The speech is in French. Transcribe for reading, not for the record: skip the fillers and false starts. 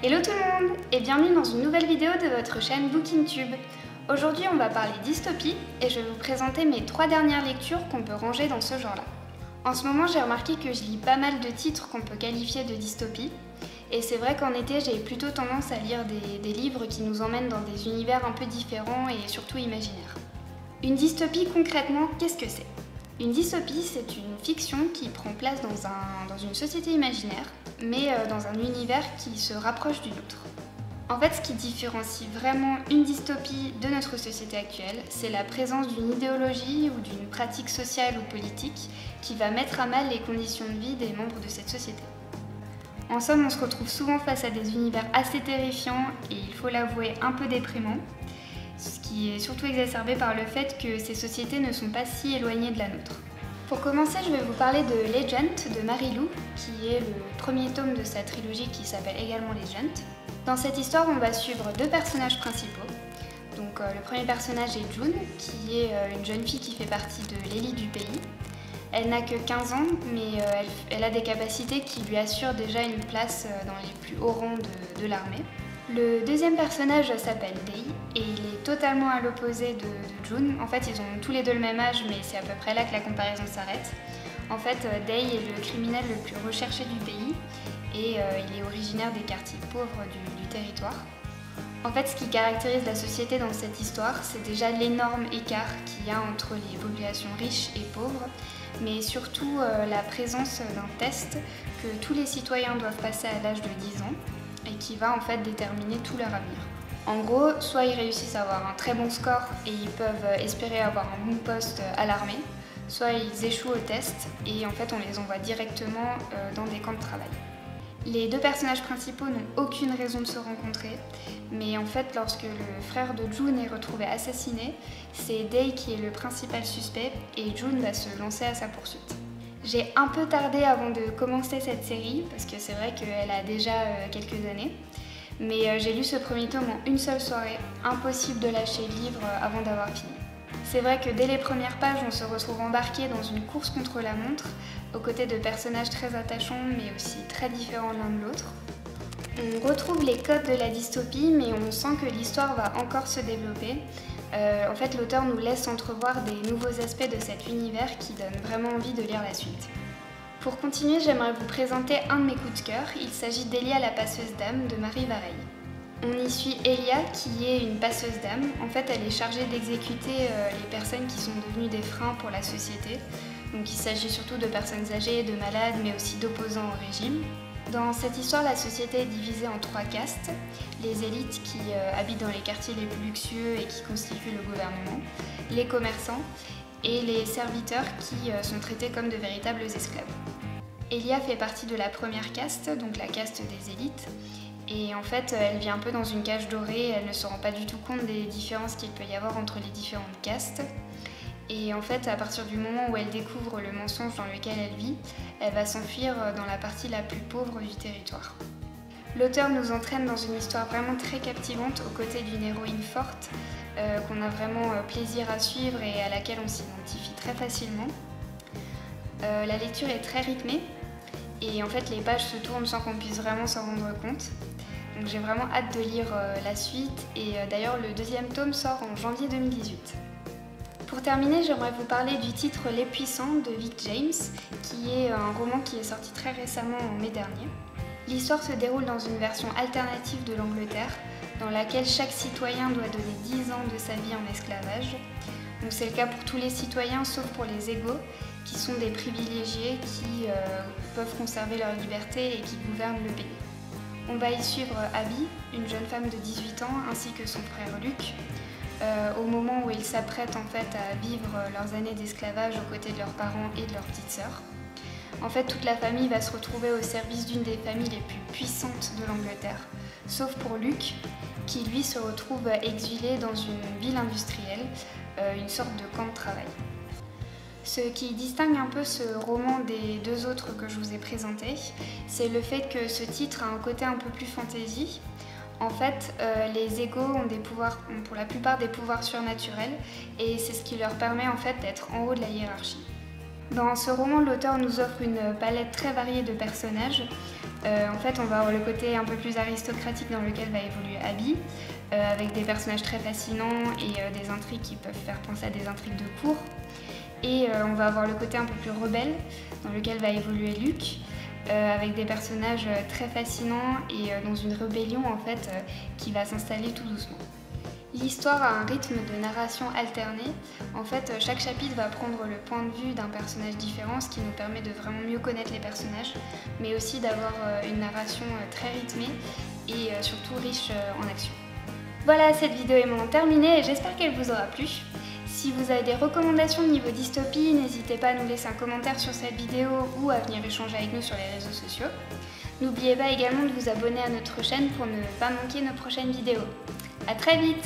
Hello tout le monde et bienvenue dans une nouvelle vidéo de votre chaîne BookingTube. Aujourd'hui on va parler dystopie et je vais vous présenter mes 3 dernières lectures qu'on peut ranger dans ce genre-là. En ce moment j'ai remarqué que je lis pas mal de titres qu'on peut qualifier de dystopie et c'est vrai qu'en été j'ai plutôt tendance à lire des livres qui nous emmènent dans des univers un peu différents et surtout imaginaires. Une dystopie concrètement, qu'est-ce que c'est ? Une dystopie, c'est une fiction qui prend place dans une société imaginaire, mais dans un univers qui se rapproche du nôtre. En fait, ce qui différencie vraiment une dystopie de notre société actuelle, c'est la présence d'une idéologie ou d'une pratique sociale ou politique qui va mettre à mal les conditions de vie des membres de cette société. En somme, on se retrouve souvent face à des univers assez terrifiants et, il faut l'avouer, un peu déprimants, ce qui est surtout exacerbé par le fait que ces sociétés ne sont pas si éloignées de la nôtre. Pour commencer, je vais vous parler de Legend de Mary Lou, qui est le premier tome de sa trilogie qui s'appelle également Legend. Dans cette histoire, on va suivre 2 personnages principaux. Donc, le premier personnage est June, qui est une jeune fille qui fait partie de l'élite du pays. Elle n'a que 15 ans, mais elle a des capacités qui lui assurent déjà une place dans les plus hauts rangs de l'armée. Le deuxième personnage s'appelle Day et il est totalement à l'opposé de June. En fait, ils ont tous les deux le même âge, mais c'est à peu près là que la comparaison s'arrête. En fait, Day est le criminel le plus recherché du pays et il est originaire des quartiers pauvres du territoire. En fait, ce qui caractérise la société dans cette histoire, c'est déjà l'énorme écart qu'il y a entre les populations riches et pauvres, mais surtout la présence d'un test que tous les citoyens doivent passer à l'âge de 10 ans. Et qui va en fait déterminer tout leur avenir. En gros, soit ils réussissent à avoir un très bon score et ils peuvent espérer avoir un bon poste à l'armée, soit ils échouent au test et en fait on les envoie directement dans des camps de travail. Les 2 personnages principaux n'ont aucune raison de se rencontrer, mais en fait lorsque le frère de June est retrouvé assassiné, c'est Day qui est le principal suspect et June va se lancer à sa poursuite. J'ai un peu tardé avant de commencer cette série, parce que c'est vrai qu'elle a déjà quelques années, mais j'ai lu ce premier tome en une seule soirée, impossible de lâcher le livre avant d'avoir fini. C'est vrai que dès les premières pages, on se retrouve embarqué dans une course contre la montre, aux côtés de personnages très attachants, mais aussi très différents l'un de l'autre. On retrouve les codes de la dystopie, mais on sent que l'histoire va encore se développer. En fait, l'auteur nous laisse entrevoir des nouveaux aspects de cet univers qui donnent vraiment envie de lire la suite. Pour continuer, j'aimerais vous présenter un de mes coups de cœur. Il s'agit d'Elia la passeuse d'âme de Marie Vareille. On y suit Elia qui est une passeuse d'âme. En fait, elle est chargée d'exécuter les personnes qui sont devenues des freins pour la société. Donc il s'agit surtout de personnes âgées, de malades, mais aussi d'opposants au régime. Dans cette histoire, la société est divisée en 3 castes. Les élites qui habitent dans les quartiers les plus luxueux et qui constituent le gouvernement, les commerçants et les serviteurs qui sont traités comme de véritables esclaves. Elia fait partie de la première caste, donc la caste des élites, et en fait elle vit un peu dans une cage dorée, elle ne se rend pas du tout compte des différences qu'il peut y avoir entre les différentes castes. Et en fait, à partir du moment où elle découvre le mensonge dans lequel elle vit, elle va s'enfuir dans la partie la plus pauvre du territoire. L'auteur nous entraîne dans une histoire vraiment très captivante aux côtés d'une héroïne forte qu'on a vraiment plaisir à suivre et à laquelle on s'identifie très facilement. La lecture est très rythmée et en fait les pages se tournent sans qu'on puisse vraiment s'en rendre compte. Donc j'ai vraiment hâte de lire la suite et d'ailleurs le 2e tome sort en janvier 2018. Pour terminer, j'aimerais vous parler du titre Les Puissants de Vic James, qui est un roman qui est sorti très récemment en mai dernier. L'histoire se déroule dans une version alternative de l'Angleterre, dans laquelle chaque citoyen doit donner 10 ans de sa vie en esclavage. Donc c'est le cas pour tous les citoyens, sauf pour les égaux, qui sont des privilégiés qui peuvent conserver leur liberté et qui gouvernent le pays. On va y suivre Abby, une jeune femme de 18 ans, ainsi que son frère Luc, au moment où ils s'apprêtent en fait à vivre leurs années d'esclavage aux côtés de leurs parents et de leurs petites sœurs. En fait, toute la famille va se retrouver au service d'une des familles les plus puissantes de l'Angleterre, sauf pour Luc, qui lui se retrouve exilé dans une ville industrielle, une sorte de camp de travail. Ce qui distingue un peu ce roman des 2 autres que je vous ai présentés, c'est le fait que ce titre a un côté un peu plus fantasy. En fait, les égaux ont pour la plupart des pouvoirs surnaturels et c'est ce qui leur permet en fait d'être en haut de la hiérarchie. Dans ce roman, l'auteur nous offre une palette très variée de personnages. En fait, on va avoir le côté un peu plus aristocratique dans lequel va évoluer Abby, avec des personnages très fascinants et des intrigues qui peuvent faire penser à des intrigues de cour. Et on va avoir le côté un peu plus rebelle, dans lequel va évoluer Luke, avec des personnages très fascinants et dans une rébellion en fait qui va s'installer tout doucement. L'histoire a un rythme de narration alterné. En fait, chaque chapitre va prendre le point de vue d'un personnage différent, ce qui nous permet de vraiment mieux connaître les personnages, mais aussi d'avoir une narration très rythmée et surtout riche en action. Voilà, cette vidéo est maintenant terminée et j'espère qu'elle vous aura plu. Si vous avez des recommandations niveau dystopie, n'hésitez pas à nous laisser un commentaire sur cette vidéo ou à venir échanger avec nous sur les réseaux sociaux. N'oubliez pas également de vous abonner à notre chaîne pour ne pas manquer nos prochaines vidéos. À très vite!